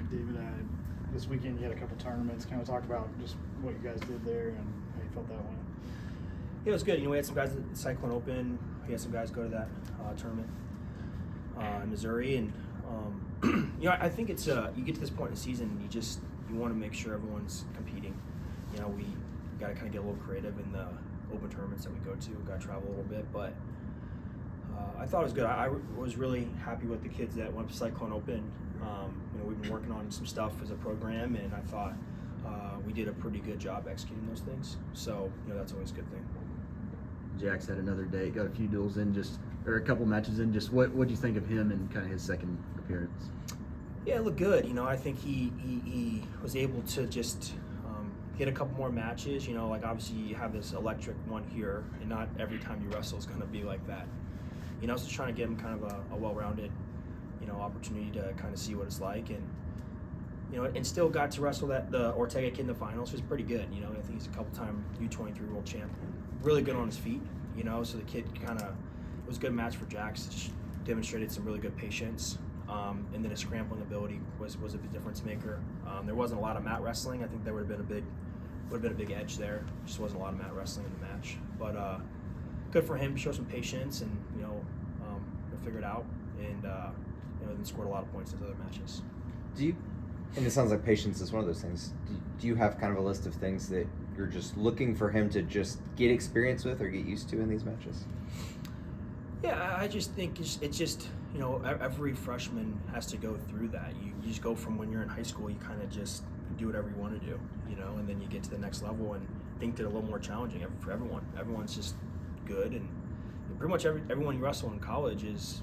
David, this weekend you had a couple tournaments. Kind of talk about just what you guys did there and how you felt that went. Yeah, it was good. We had some guys at the Cyclone Open. We had some guys go to that tournament in Missouri, and I think it's you get to this point in the season, and you want to make sure everyone's competing. We got to kind of get a little creative in the open tournaments that we go to. Got to travel a little bit, but I thought it was good. I was really happy with the kids that went to Cyclone Open. We've been working on some stuff as a program, and I thought we did a pretty good job executing those things. So that's always a good thing. Jax had another day, got a few duels in, or a couple matches in. Just what do you think of him and kind of his second appearance? Yeah, it looked good. I think he was able to just get a couple more matches. Like obviously you have this electric one here, and not every time you wrestle is going to be like that. So just trying to give him kind of a well-rounded, opportunity to kind of see what it's like, and and still got to wrestle the Ortega kid in the finals, which was pretty good. I think he's a couple-time U23 world champion, really good on his feet. So the kid it was a good match for Jax. Just demonstrated some really good patience, and then his scrambling ability was a big difference maker. There wasn't a lot of mat wrestling. I think there would have been a big edge there. Just wasn't a lot of mat wrestling in the match, but good for him to show some patience and figure it out, and then scored a lot of points in his other matches. And it sounds like patience is one of those things. Do you have kind of a list of things that you're just looking for him to just get experience with or get used to in these matches? Yeah, I just think it's just every freshman has to go through that. You just go from when you're in high school, you kind of just do whatever you want to do, and then you get to the next level and think they're a little more challenging for everyone. Everyone's just good, and pretty much everyone you wrestle in college is,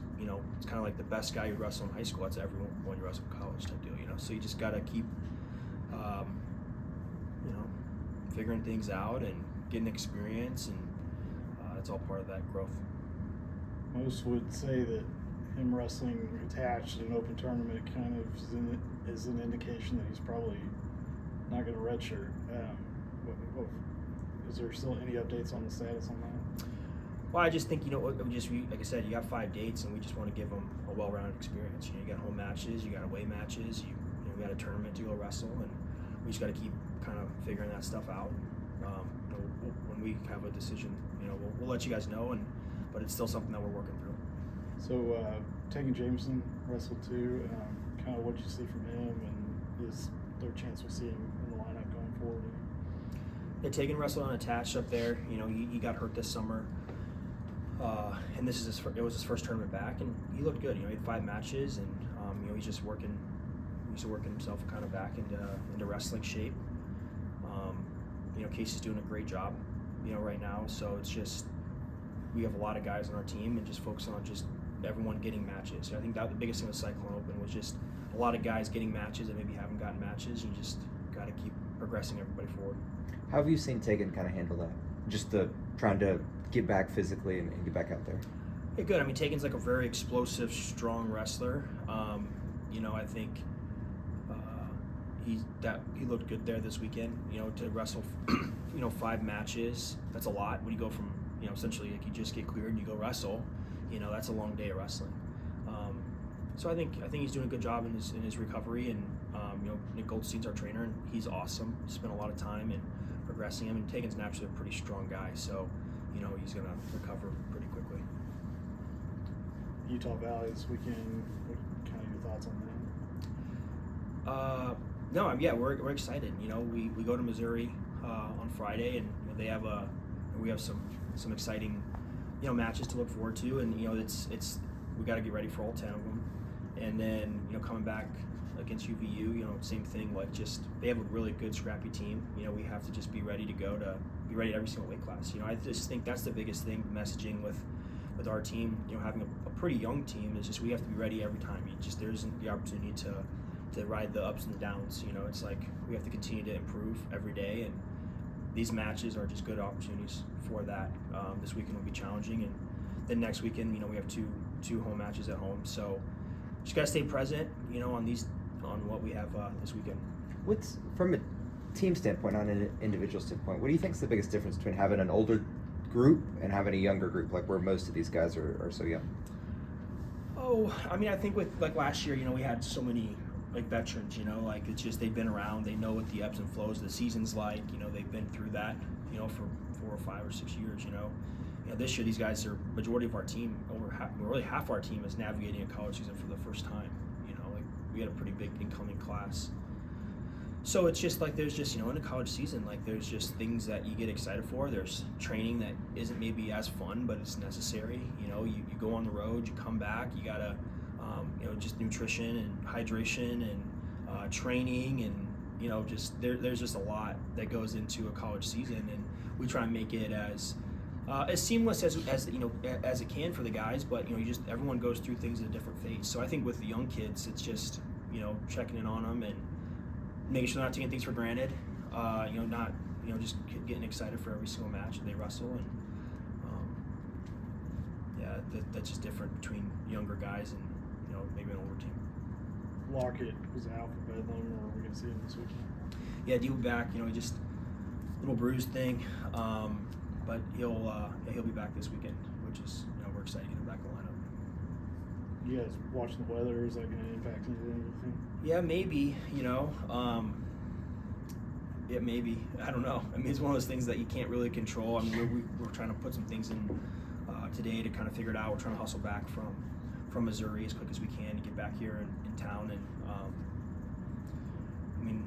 it's kind of like the best guy you wrestle in high school. That's everyone you wrestle in college type deal, So you just got to keep, figuring things out and getting experience, and it's all part of that growth. Most would say that him wrestling attached in an open tournament kind of is an indication that he's probably not going to redshirt. Is there still any updates on the status on that? Well, I just think, like I said, you got 5 dates, and we just want to give them a well-rounded experience. You got home matches, you got away matches, you got a tournament to go wrestle, and we just got to keep kind of figuring that stuff out. When we have a decision, we'll let you guys know, but it's still something that we're working through. So, taking Jameson wrestled too, kind of what you see from him, and is there a chance we see him in the lineup going forward? Yeah, Tegan wrestled unattached up there. He got hurt this summer. And this is it was his first tournament back, and he looked good. He had 5 matches, and he's just working himself kind of back into wrestling shape. Casey's doing a great job, right now. So it's just we have a lot of guys on our team, and just focusing on just everyone getting matches. So I think that the biggest thing with Cyclone Open was just a lot of guys getting matches that maybe haven't gotten matches. You just got to keep progressing everybody forward. How have you seen Tegan kind of handle that? Just trying to get back physically and get back out there? Yeah, good. I mean, Tegan's like a very explosive, strong wrestler. I think he looked good there this weekend. To wrestle, 5 matches. That's a lot. When you go from essentially like you just get cleared and you go wrestle, that's a long day of wrestling. So I think he's doing a good job in his recovery, and Nick Goldstein's our trainer, and he's awesome. Spent a lot of time in progressing him, and Tegan's naturally a pretty strong guy, so he's going to recover pretty quickly. Utah Valley this weekend, what kind of your thoughts on that? No, we're excited. We go to Missouri on Friday, and we have some exciting matches to look forward to, and it's we got to get ready for all 10 of them, and then coming back against UVU, same thing. Like just they have a really good scrappy team. We have to just be ready to go to be ready at every single weight class. I just think that's the biggest thing messaging with our team. Having a pretty young team is just we have to be ready every time. There isn't the opportunity to ride the ups and the downs. It's like we have to continue to improve every day, and these matches are just good opportunities for that. This weekend will be challenging, and then next weekend, we have two home matches at home. So just gotta stay present, on what we have this weekend. What's from a team standpoint, on an individual standpoint, what do you think is the biggest difference between having an older group and having a younger group, like where most of these guys are so young? I think with like last year, we had so many like veterans, you know, like it's just they've been around, they know what the ebbs and flows of the season's like, you know, they've been through that, you know, for 4 or 5 or 6 years, you know. This year these guys are majority of our team, really half our team is navigating a college season for the first time, you know, like we had a pretty big incoming class. So it's just like there's just, you know, in a college season, like there's just things that you get excited for. There's training that isn't maybe as fun, but it's necessary. You know, you go on the road, you come back, you gotta, you know, just nutrition and hydration and training and, you know, just there's just a lot that goes into a college season, and we try and make it as seamless as you know as it can for the guys. But you know, everyone goes through things at a different phase. So I think with the young kids, it's just, you know, checking in on them and making sure they're not taking things for granted, you know, not, you know, just getting excited for every single match that they wrestle. And yeah, that's just different between younger guys and, you know, maybe an older team. Lockett was out for Bedlam, or are we gonna see him this weekend? Yeah, D will be back. You know, he just little bruise thing, but he'll be back this weekend, which is, you know, we're excited to get him back in the lineup. You guys watching the weather? Is that going to impact anything? Yeah, maybe. You know, yeah, maybe. I don't know. I mean, it's one of those things that you can't really control. I mean, we're trying to put some things in today to kind of figure it out. We're trying to hustle back from Missouri as quick as we can to get back here in town. And I mean,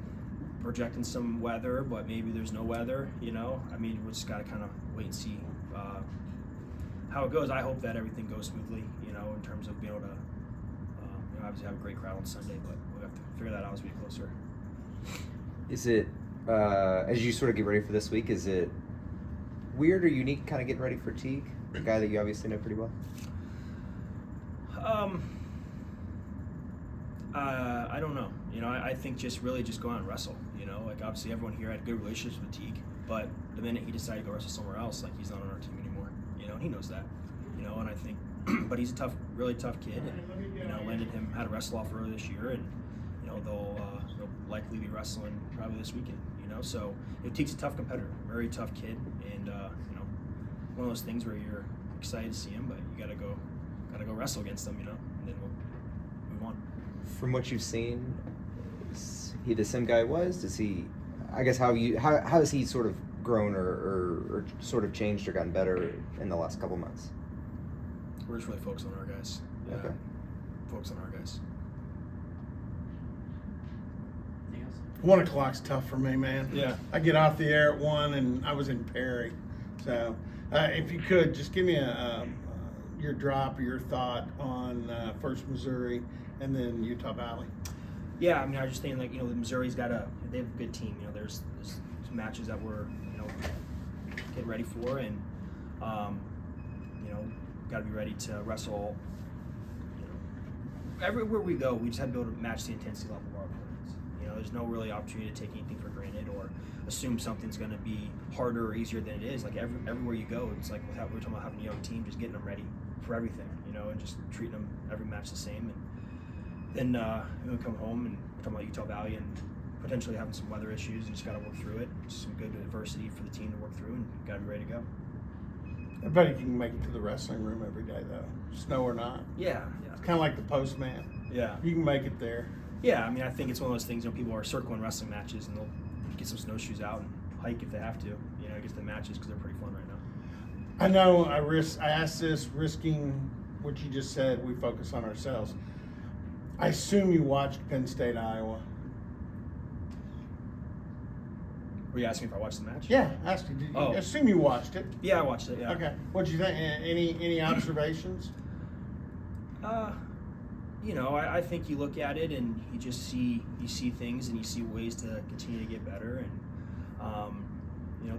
projecting some weather, but maybe there's no weather. You know, I mean, we just got to kind of wait and see how it goes. I hope that everything goes smoothly, you know, in terms of being able to, you know, obviously have a great crowd on Sunday, but we'll have to figure that out as we get closer. Is it, as you sort of get ready for this week, is it weird or unique kind of getting ready for Teague, a guy that you obviously know pretty well? I don't know. You know, I think just really just go out and wrestle. You know, like obviously everyone here had good relationships with Teague, but the minute he decided to go wrestle somewhere else, like he's not on our team anymore. You know, and he knows that. You know, and I think, but he's a really tough kid, and you know, had a wrestle offer earlier this year, and you know they'll likely be wrestling probably this weekend. You know, so Teague's a tough competitor, very tough kid, and you know, one of those things where you're excited to see him, but you gotta go wrestle against him. You know, and then we'll move on. From what you've seen, is he the same guy he was? Does he, I guess, how has he sort of grown or sort of changed or gotten better in the last couple months? We're just really focused on our guys. Yeah. Okay. Focus on our guys. 1 o'clock's tough for me, man. Yeah. I get off the air at 1, and I was in Perry. So if you could, just give me your drop or your thought on first Missouri and then Utah Valley. Yeah, I mean, I was just thinking, like, you know, Missouri's they have a good team. You know, there's some matches that we're, you know, getting ready for, and, you know, got to be ready to wrestle. You know, everywhere we go, we just have to be able to match the intensity level of our opponents. You know, there's no really opportunity to take anything for granted or assume something's going to be harder or easier than it is. Like everywhere you go, it's like we're talking about having a young team, just getting them ready for everything. You know, and just treating them every match the same. And then we come home and we're talking about Utah Valley and potentially having some weather issues. You just got to work through it. Just some good adversity for the team to work through, and got to be ready to go. I bet you can make it to the wrestling room every day, though, snow or not. Yeah. It's kind of like the postman. Yeah. You can make it there. Yeah, I mean, I think it's one of those things, you know, people are circling wrestling matches and they'll get some snowshoes out and hike if they have to, you know, get to the matches because they're pretty fun right now. I know I asked this risking what you just said, we focus on ourselves. I assume you watched Penn State, Iowa. Were you asking if I watched the match? Yeah, I asked you. I assume you watched it. Yeah, I watched it, yeah. Okay. What'd you think? Any observations? You know, I think you look at it and you see things and you see ways to continue to get better, and you know,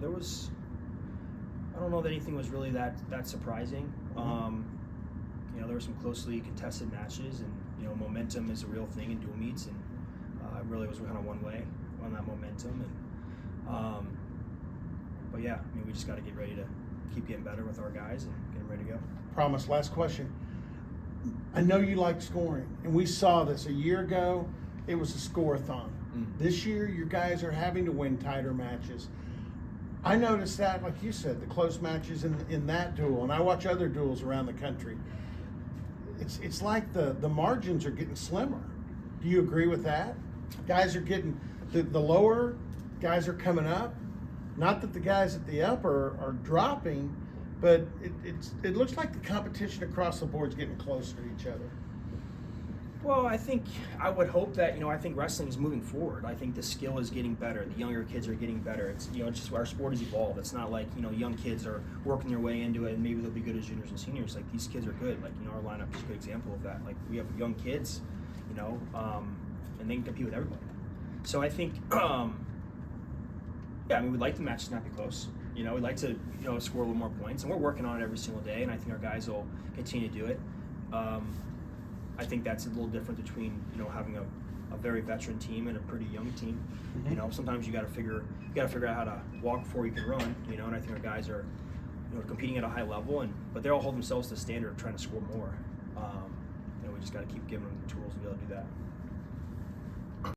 I don't know that anything was really that surprising. You know, there were some closely contested matches, and you know, momentum is a real thing in dual meets, and it really was kind of one way on that momentum, and but yeah, I mean, we just got to get ready to keep getting better with our guys and get them ready to go. Promise. Last question. I know you like scoring, and we saw this a year ago. It was a score-a-thon. This year, your guys are having to win tighter matches. I noticed that, like you said, the close matches in that duel, and I watch other duels around the country. It's like the margins are getting slimmer. Do you agree with that? Guys are getting the lower guys are coming up. Not that the guys at the upper are dropping, but it looks like the competition across the board is getting closer to each other. Well, I would hope that, I think wrestling is moving forward. I think the skill is getting better. The younger kids are getting better. It's, it's just our sport has evolved. It's not like, young kids are working their way into it and maybe they'll be good as juniors and seniors. Like, these kids are good. Like, our lineup is a good example of that. Like, we have young kids, and they can compete with everybody. So I think, we'd like the matches to not be close. We'd like to, score a little more points, and we're working on it every single day, and I think our guys will continue to do it. I think that's a little different between, having a very veteran team and a pretty young team. Mm-hmm. Sometimes you got to figure out how to walk before you can run. And I think our guys are, competing at a high level, but they all hold themselves to the standard of trying to score more. We just got to keep giving them the tools to be able to do that.